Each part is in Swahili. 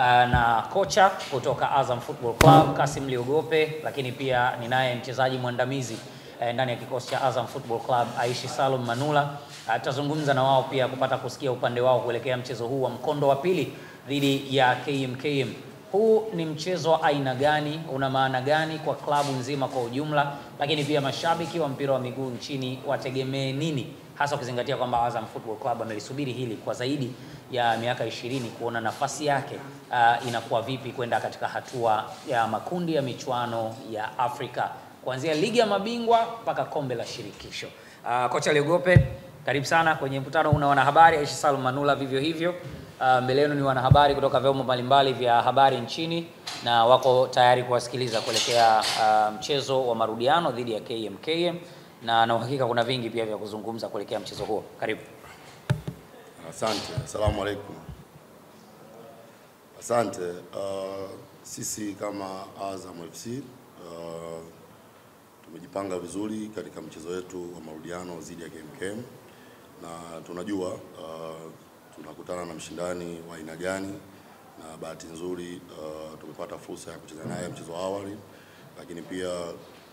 na kocha kutoka Azam Football Club Kasim Liogope, lakini pia ninaye mchezaji mwandamizi ndani ya kikosi cha Azam Football Club Aishi Salum Manula. Tutazungumza na wao pia kupata kusikia upande wao kuelekea mchezo huu wa mkondo wa pili dhidi ya KMKM. Huu ni mchezo wa aina gani? Una maana gani kwa klabu nzima kwa ujumla? Lakini pia mashabiki wa mpira wa miguu nchini wategemee nini, hasa ukizingatia kwamba Azam Football Club amelisubiri hili kwa zaidi ya miaka 20 kuona nafasi yake inakuwa vipi kwenda katika hatua ya makundi ya michuano ya Afrika, kuanzia ligi ya mabingwa mpaka kombe la shirikisho. Kocha Liogope, karibu sana kwenye mkutano. Una wanahabari Aishi Salum Manula vivyo hivyo. Mbele yenu ni wanahabari kutoka vyombo mbalimbali vya habari nchini na wako tayari kuwasikiliza kuelekea mchezo wa marudiano dhidi ya KMKM, na uhakika kuna vingi pia vya kuzungumza kuelekea mchezo huo. Karibu. Asante. Asalamu alaykum. Asante. Sisi kama Azam FC tumejipanga vizuri katika mchezo wetu wa marudiano dhidi ya KMKM, na tunajua tunakutana na mshindani wa aina gani, na bahati nzuri tumepata fursa ya kucheza naye mchezo wa awali, lakini pia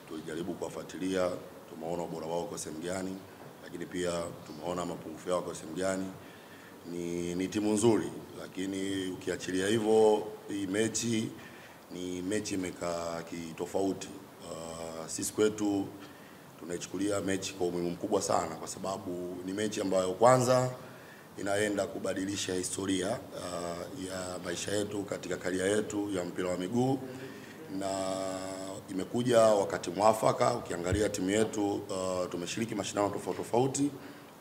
tulijaribu kuwafuatilia, tumeona ubora wao kwa sehemu gani, lakini pia tumeona mapungufu yao kwa sehemu gani. Ni timu nzuri, lakini ukiachilia hivyo hii mechi ni mechi imekaa kitofauti. Sisi kwetu tunaichukulia mechi kwa umuhimu mkubwa sana, kwa sababu ni mechi ambayo kwanza inaenda kubadilisha historia ya maisha yetu katika karia yetu ya mpira wa miguu, na imekuja wakati mwafaka. Ukiangalia timu yetu tumeshiriki mashindano tofauti tofauti,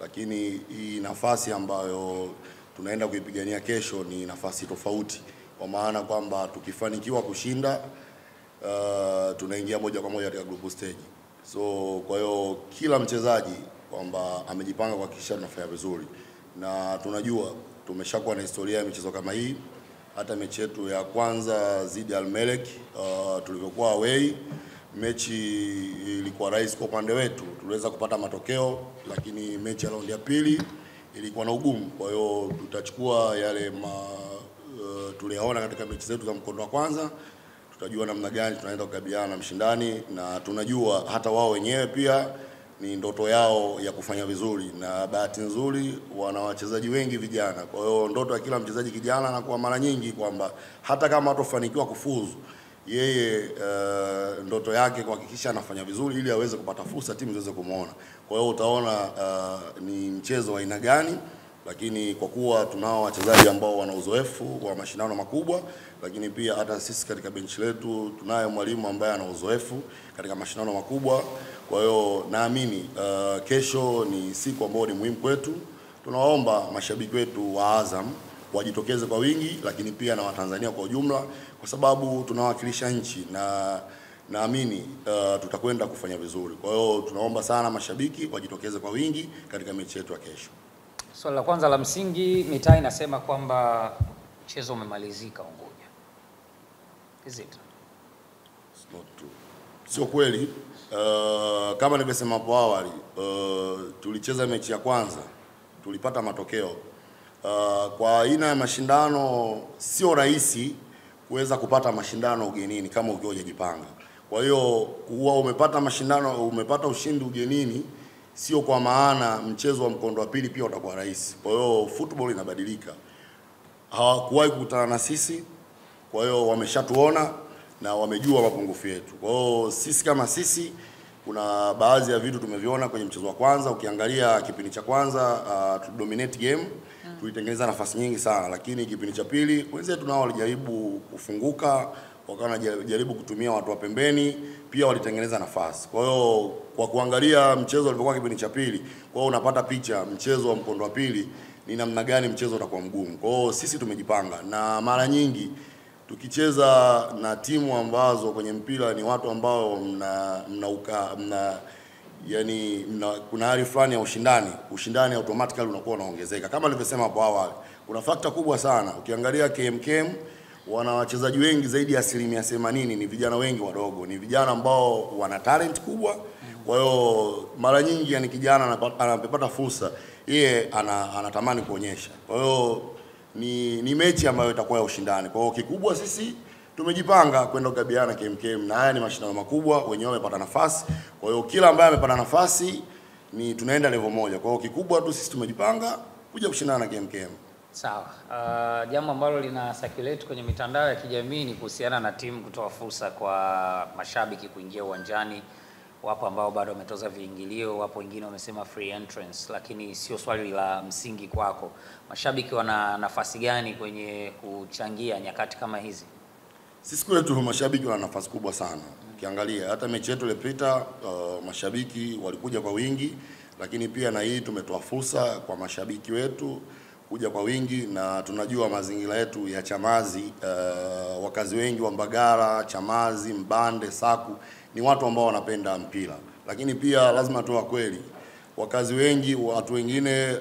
lakini hii nafasi ambayo tunaenda kuipigania kesho ni nafasi tofauti, kwa maana kwamba tukifanikiwa kushinda tunaingia moja kwa moja katika group stage. So kwa hiyo kila mchezaji kwamba amejipanga kuhakikisha tunafanya vizuri, na tunajua tumeshakuwa na historia ya michezo kama hii. Hata mechi yetu ya kwanza dhidi ya Al-Merrek tulivyokuwa away, mechi ilikuwa rahisi kwa upande wetu, tuliweza kupata matokeo, lakini mechi ya raundi ya pili ilikuwa na ugumu. Kwa hiyo tutachukua yale tuliyaona katika mechi zetu za mkondo wa kwanza, tutajua namna gani tunaenda kukabiliana na mshindani, na tunajua hata wao wenyewe pia ni ndoto yao ya kufanya vizuri, na bahati nzuri wana wachezaji wengi vijana. Kwa hiyo ndoto ya kila mchezaji kijana na kwa mara nyingi kwamba hata kama hatofanikiwa kufuzu, yeye ndoto yake kuhakikisha anafanya vizuri ili aweze kupata fursa timu ziweze kumuona. Kwa hiyo utaona ni mchezo wa aina gani, lakini kwa kuwa tunao wachezaji ambao wana uzoefu wa mashindano makubwa, lakini pia hata sisi katika benchi letu tunaye mwalimu ambaye ana uzoefu katika mashindano makubwa. Kwa hiyo naamini kesho ni siku ambayo ni muhimu kwetu. Tunawaomba mashabiki wetu wa Azam wajitokeze kwa wingi, lakini pia na Watanzania kwa ujumla, kwa sababu tunawakilisha nchi, na naamini tutakwenda kufanya vizuri. Kwa hiyo tunaomba sana mashabiki wajitokeze kwa wingi katika mechi yetu ya kesho. Swali la kwanza la msingi, mitaa inasema kwamba mchezo umemalizika Unguja. Is it? It's not true. Sio kweli. Kama nilivyosema hapo awali, tulicheza mechi ya kwanza, tulipata matokeo. Kwa aina ya mashindano sio rahisi kuweza kupata mashindano ugenini kama ukiwa hujajipanga. Kwa hiyo kuwa umepata mashindano, umepata ushindi ugenini, sio kwa maana mchezo wa mkondo wa pili pia utakuwa rahisi. Kwa hiyo football inabadilika. Hawakuwahi kukutana na sisi, kwa hiyo wameshatuona na wamejua mapungufu yetu. Kwa hiyo sisi kama sisi, kuna baadhi ya vitu tumeviona kwenye mchezo wa kwanza. Ukiangalia kipindi cha kwanza tulidominate game, tulitengeneza nafasi nyingi sana, lakini kipindi cha pili wenzetu nao walijaribu kufunguka, wakawa wanajaribu kutumia watu wa pembeni, pia walitengeneza nafasi. Kwa hiyo kwa kuangalia mchezo ulipokuwa kipindi cha pili, kwa hiyo unapata picha mchezo wa mkondo wa pili ni namna gani mchezo utakuwa mgumu. Kwa hiyo sisi tumejipanga, na mara nyingi tukicheza na timu ambazo kwenye mpira ni watu ambao kuna hali fulani ya ushindani automatically unakuwa unaongezeka. Kama nilivyosema hapo awali, kuna fakta kubwa sana. Ukiangalia KMKM wana wachezaji wengi zaidi ya 80% ni vijana wengi wadogo, ni vijana ambao wana talent kubwa. Kwa hiyo mara nyingi yani kijana anapopata fursa yeye anatamani kuonyesha. Kwa hiyo ni mechi ambayo itakuwa ya ushindani. Kwa hiyo kikubwa sisi tumejipanga kwenda kukabiliana na KMKM, na haya ni mashindano makubwa, wenyewe wamepata nafasi. Kwa hiyo kila ambaye amepata nafasi ni tunaenda level moja. Kwa hiyo kikubwa tu sisi tumejipanga kuja kushindana na KMKM. Sawa. Jambo ambalo lina circulate kwenye mitandao ya kijamii ni kuhusiana na timu kutoa fursa kwa mashabiki kuingia uwanjani. Wapo ambao bado wametoza viingilio, wapo wengine wamesema free entrance, lakini sio swali la msingi kwako. Mashabiki wana nafasi gani kwenye kuchangia nyakati kama hizi? Sisi kwetu mashabiki wana nafasi kubwa sana. Ukiangalia hata mechi yetu iliyopita, mashabiki walikuja kwa wingi, lakini pia na hii tumetoa fursa kwa mashabiki wetu kuja kwa wingi, na tunajua mazingira yetu ya Chamazi, wakazi wengi wa Mbagala, Chamazi, Mbande, Saku ni watu ambao wanapenda mpira. Lakini pia lazima tuwe kweli, wakazi wengi, watu wengine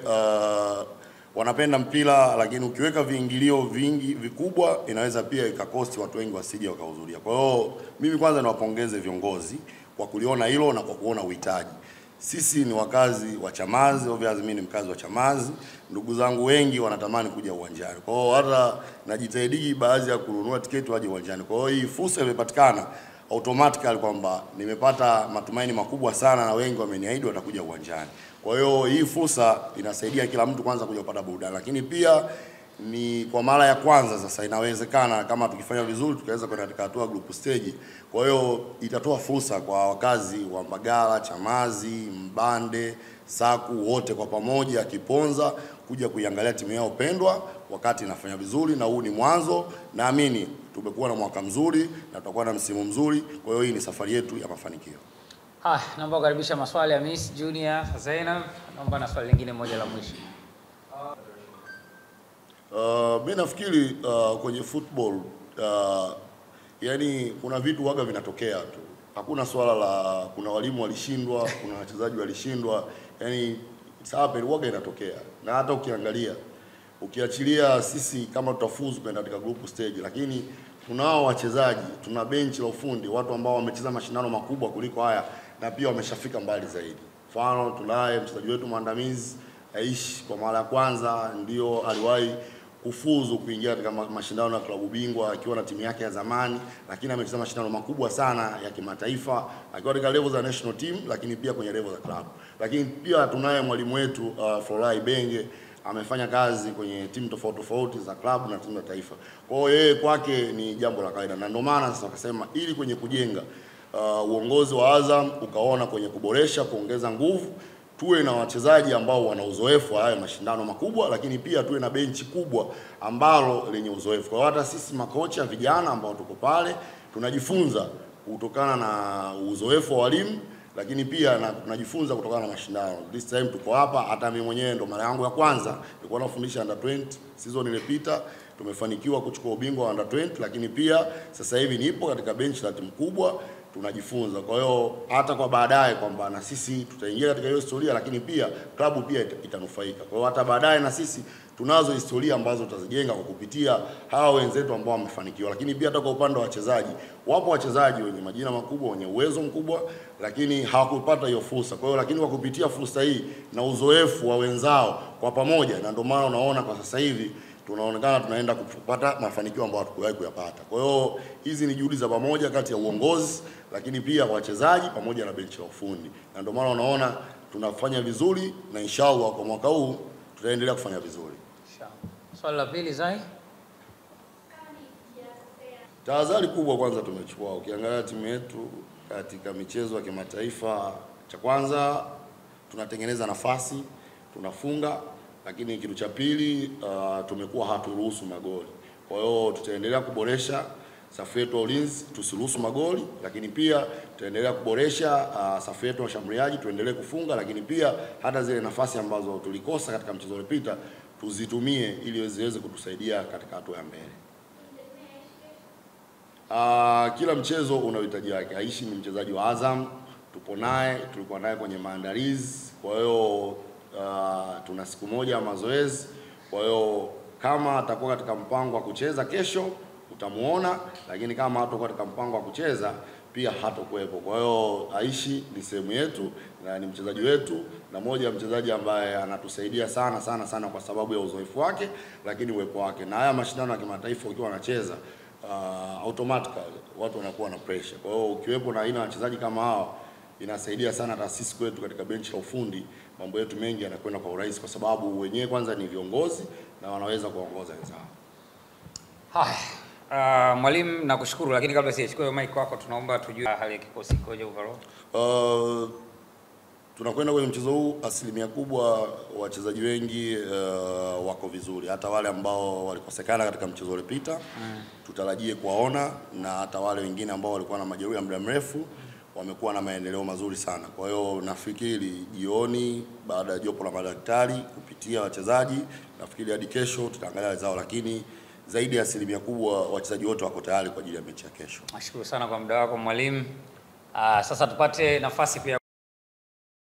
wanapenda mpira, lakini ukiweka viingilio vingi vikubwa inaweza pia ikakosti watu wengi wasije wakahudhuria. Kwa hiyo mimi kwanza niwapongeze viongozi kwa kuliona hilo na kwa kuona uhitaji. Sisi ni wakazi wa Chamazi, obviously mimi ni mkazi wa Chamazi. Ndugu zangu wengi wanatamani kuja uwanjani. Kwa hiyo hata najitahidi baadhi ya kununua tiketi waje uwanjani. Kwa hiyo hii fursa imepatikana automatically kwamba nimepata matumaini makubwa sana, na wengi wameniahidi watakuja uwanjani. Kwa hiyo hii fursa inasaidia kila mtu kwanza kuja kupata burudani, lakini pia ni kwa mara ya kwanza sasa inawezekana kama tukifanya vizuri tukaweza kwenda katika hatua group stage. Kwa hiyo itatoa fursa kwa wakazi wa Mbagala, Chamazi, Mbande, Saku wote kwa pamoja Kiponza kuja kuiangalia timu yao pendwa wakati inafanya vizuri, na huu ni mwanzo. Naamini tumekuwa na mwaka mzuri na tutakuwa na msimu mzuri. Kwa hiyo hii ni safari yetu ya mafanikio. Naomba kukaribisha maswali ya Miss Junior Zainab. Naomba na swali lingine moja la mwisho. Mimi nafikiri kwenye football yani kuna vitu waga vinatokea tu. Hakuna swala la kuna walimu walishindwa, kuna wachezaji walishindwa. Yani sababu waga inatokea. Na hata ukiachilia sisi kama tutafuzu kwenda katika group stage, lakini tunao wachezaji, tuna benchi la ufundi, watu ambao wamecheza mashindano makubwa kuliko haya na pia wameshafika mbali zaidi. Mfano tunaye mchezaji wetu mwandamizi Aishi, kwa mara ya kwanza ndio aliwahi kufuzu kuingia katika mashindano ya klabu bingwa akiwa na timu yake ya zamani, lakini amecheza mashindano makubwa sana ya kimataifa akiwa katika level za national team, lakini pia kwenye level za club. Lakini pia tunaye mwalimu wetu Florai Benge, amefanya kazi kwenye timu tofauti za club na timu za taifa. Kwa hiyo yeye kwake ni jambo la kawaida, na ndio maana sasa wakasema ili kwenye kujenga uongozi wa Azam ukaona kwenye kuboresha, kuongeza nguvu, tuwe na wachezaji ambao wana uzoefu wa haya mashindano makubwa, lakini pia tuwe na benchi kubwa ambalo lenye uzoefu. Kwa hata sisi makocha vijana ambao tuko pale tunajifunza kutokana na uzoefu wa walimu, lakini pia tunajifunza kutokana na mashindano. This time tuko hapa, hata mimi mwenyewe ndo mara yangu ya kwanza nilikuwa nafundisha under 20 season iliyopita, tumefanikiwa kuchukua ubingwa wa under 20, lakini pia sasa hivi nipo katika benchi la timu kubwa tunajifunza. Kwa hiyo hata kwa baadaye kwamba na sisi tutaingia katika hiyo historia, lakini pia klabu pia itanufaika. Kwa hiyo hata baadaye na sisi tunazo historia ambazo tutazijenga kwa kupitia hawa wenzetu ambao wamefanikiwa. Lakini pia hata kwa upande wa wachezaji, wapo wachezaji wenye majina makubwa, wenye uwezo mkubwa, lakini hawakupata hiyo fursa. Kwa hiyo lakini kwa kupitia fursa hii na uzoefu wa wenzao kwa pamoja, na ndio maana unaona kwa sasa hivi tunaonekana tunaenda kupata mafanikio ambayo hatukuwahi kuyapata. Kwa hiyo hizi ni juhudi za pamoja kati ya uongozi, lakini pia wachezaji pamoja na benchi la ufundi. Na ndio maana unaona tunafanya vizuri, na inshallah kwa mwaka huu tutaendelea kufanya vizuri. Inshallah. Swali la pili Zai. Tahadhari kubwa kwanza tumechukua. Ukiangalia timu yetu katika michezo ya kimataifa, cha kwanza tunatengeneza nafasi, tunafunga, lakini kitu cha pili tumekuwa haturuhusu magoli. Kwa hiyo tutaendelea kuboresha safu yetu ya ulinzi tusiruhusu magoli, lakini pia tutaendelea kuboresha safu yetu ya washambuliaji tuendelee kufunga, lakini pia hata zile nafasi ambazo tulikosa katika mchezo uliopita tuzitumie ili ziweze kutusaidia katika hatua ya mbele. Kila mchezo una uhitaji wake. Aishi ni mchezaji wa Azam, tupo naye, tulikuwa naye kwenye maandalizi. Kwa hiyo tuna siku moja ya mazoezi. Kwa hiyo kama atakuwa katika mpango wa kucheza kesho utamuona, lakini kama hatakuwa katika mpango wa kucheza pia hatakuwepo. Kwa hiyo Aishi ni sehemu yetu na ni mchezaji wetu na moja ya mchezaji ambaye anatusaidia sana sana sana kwa sababu ya uzoefu wake, lakini uwepo wake. Na haya mashindano ya kimataifa ukiwa anacheza automatically watu wanakuwa na pressure. Kwa hiyo ukiwepo na aina ya wachezaji kama hao inasaidia sana taasisi kwetu katika benchi la ufundi, mambo yetu mengi yanakwenda kwa urahisi kwa sababu wenyewe kwanza ni viongozi na wanaweza kuongoza wenzao. Mwalimu nakushukuru, lakini kabla sijachukua mic wako tunaomba tujue hali ya kikosi ikoje overall. Tunakwenda kwenye mchezo huu, asilimia kubwa wachezaji wengi wako vizuri, hata wale ambao walikosekana katika mchezo uliopita tutarajie kuwaona, na hata wale wengine ambao walikuwa na majeruhi ya muda mrefu wamekuwa na maendeleo mazuri sana. Kwa hiyo nafikiri jioni baada ya jopo la madaktari kupitia wachezaji, nafikiri hadi kesho tutaangalia wenzao, lakini zaidi ya asilimia kubwa wachezaji wote wako tayari kwa ajili ya mechi ya kesho. Nashukuru sana kwa muda wako mwalimu. Sasa tupate nafasi pia